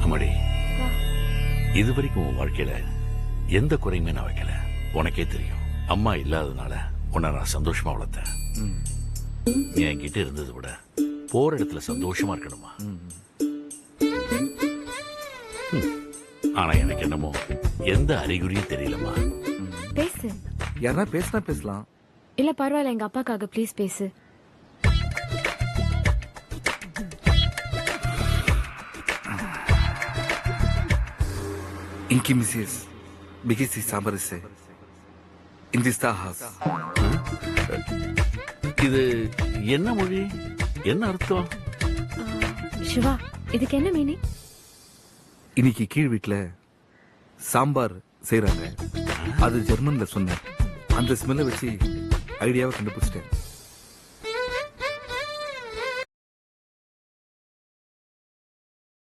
அம்மாடி, இது வரைக்கும் உன் வாழ்க்கையில எந்த குறையுமே நான் வைக்கல. உனக்கே தெரியும், அம்மா இல்லாததுனால உன்னை நான் சந்தோஷமா வளர்த்தேன். நீ என்கிட்ட இருந்ததை விட போற இடத்துல சந்தோஷமா இருக்கணுமா? ஆனா எனக்கு என்னமோ எந்த அறிகுறியும் தெரியலமா. பேசு. யாரா பேசினா பேசலாம். இல்ல பரவாயில்ல, எங்க அப்பாக்காக ப்ளீஸ் பேசு. இன்கி மிஸ்ஸஸ் பிகிசி சாம்பரிசே இந்திஸ்தா ஹாஸ். இது என்ன மொழி, என்ன அர்த்தம்? சிவா, இதுக்கு என்ன மீனிங்? இன்னைக்கு கீழ் வீட்டுல சாம்பார் செய்யறாங்க. அது ஜெர்மன்ல சொன்னேன். அந்த ஸ்மெல்ல வச்சு ஐடியாவை கண்டுபிடிச்சிட்டேன்.